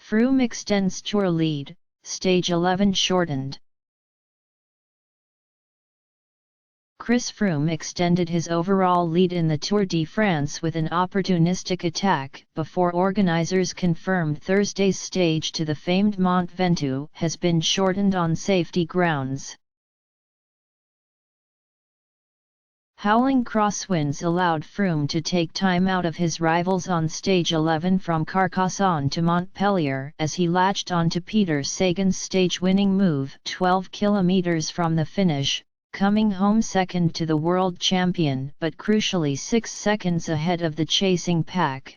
Froome extends Tour lead, stage 11 shortened. Chris Froome extended his overall lead in the Tour de France with an opportunistic attack before organisers confirmed Thursday's stage to the famed Mont Ventoux has been shortened on safety grounds. Howling crosswinds allowed Froome to take time out of his rivals on stage 11 from Carcassonne to Montpellier as he latched onto Peter Sagan's stage-winning move 12 km from the finish, coming home second to the world champion but crucially 6 seconds ahead of the chasing pack.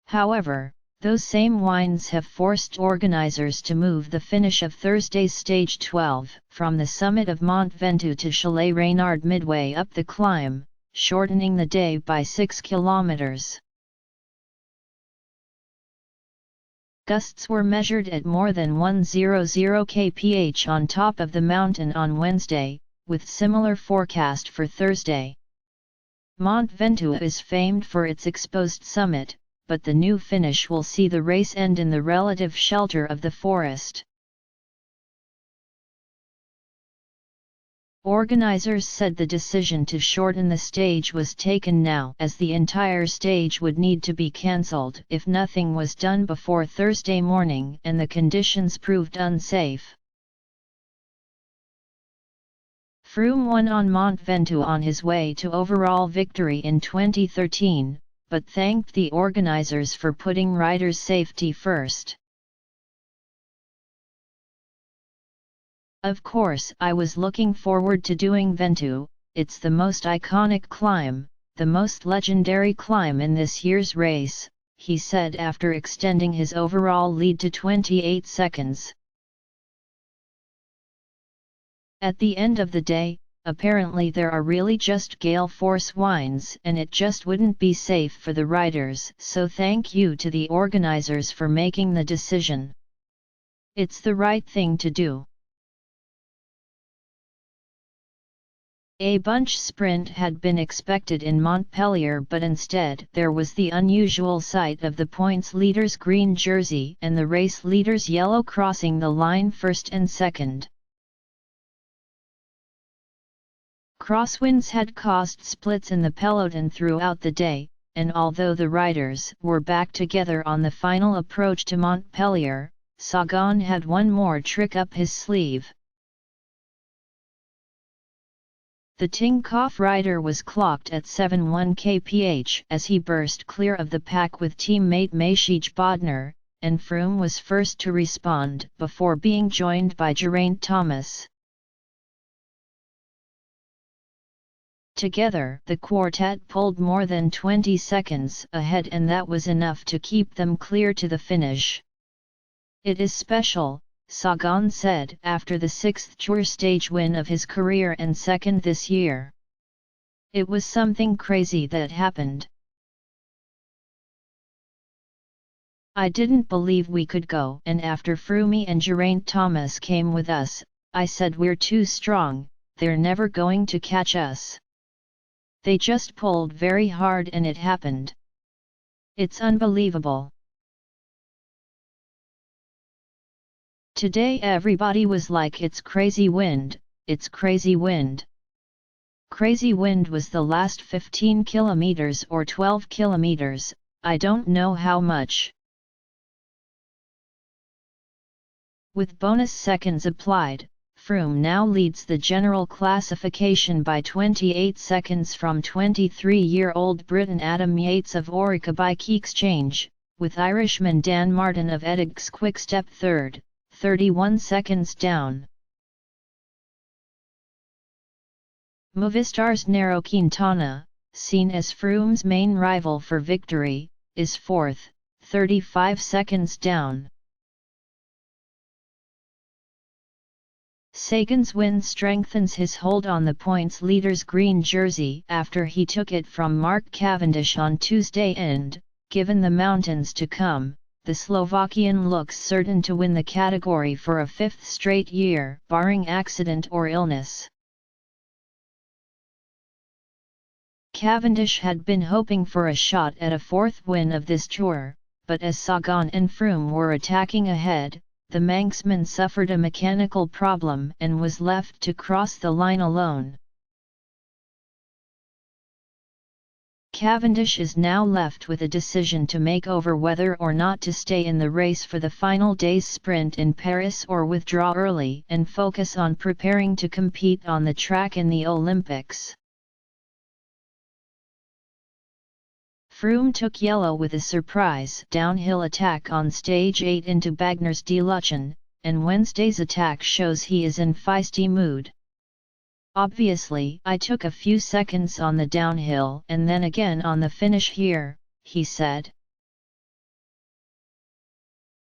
However, those same winds have forced organisers to move the finish of Thursday's stage 12 from the summit of Mont Ventoux to Chalet Reynard midway up the climb, shortening the day by 6 kilometers. Gusts were measured at more than 100 kph on top of the mountain on Wednesday, with similar forecast for Thursday. Mont Ventoux is famed for its exposed summit, but the new finish will see the race end in the relative shelter of the forest. Organisers said the decision to shorten the stage was taken now as the entire stage would need to be cancelled if nothing was done before Thursday morning and the conditions proved unsafe. Froome won on Mont Ventoux on his way to overall victory in 2013, but thanked the organisers for putting riders' safety first. Of course, I was looking forward to doing Ventoux. It's the most iconic climb, the most legendary climb in this year's race, he said after extending his overall lead to 28 seconds. At the end of the day, apparently there are really just gale force winds and it just wouldn't be safe for the riders, so thank you to the organisers for making the decision. It's the right thing to do. A bunch sprint had been expected in Montpellier, but instead there was the unusual sight of the points leader's green jersey and the race leader's yellow crossing the line first and second. Crosswinds had caused splits in the peloton throughout the day, and although the riders were back together on the final approach to Montpellier, Sagan had one more trick up his sleeve. The Tinkoff rider was clocked at 7.1 kph as he burst clear of the pack with teammate Maciej Bodnar, and Froome was first to respond before being joined by Geraint Thomas. Together, the quartet pulled more than 20 seconds ahead, and that was enough to keep them clear to the finish. "It is special," Sagan said after the 6th Tour stage win of his career and second this year. "It was something crazy that happened. I didn't believe we could go, and after Froome and Geraint Thomas came with us, I said we're too strong, they're never going to catch us. They just pulled very hard and it happened. It's unbelievable." Today everybody was like, "It's crazy wind, it's crazy wind." Crazy wind was the last 15 kilometers or 12 kilometers, I don't know how much. With bonus seconds applied, Froome now leads the general classification by 28 seconds from 23-year-old Briton Adam Yates of Orica-BikeExchange, with Irishman Dan Martin of Etixx-QuickStep third, 31 seconds down. Movistar's Nairo Quintana, seen as Froome's main rival for victory, is fourth, 35 seconds down. Sagan's win strengthens his hold on the points leader's green jersey after he took it from Mark Cavendish on Tuesday, and, given the mountains to come, the Slovakian looks certain to win the category for a 5th straight year, barring accident or illness. Cavendish had been hoping for a shot at a fourth win of this tour, but as Sagan and Froome were attacking ahead, the Manxman suffered a mechanical problem and was left to cross the line alone. Cavendish is now left with a decision to make over whether or not to stay in the race for the final day's sprint in Paris or withdraw early and focus on preparing to compete on the track in the Olympics. Froome took yellow with a surprise downhill attack on stage 8 into Bagneres-de-Luchon, and Wednesday's attack shows he is in feisty mood. Obviously, I took a few seconds on the downhill and then again on the finish here, he said.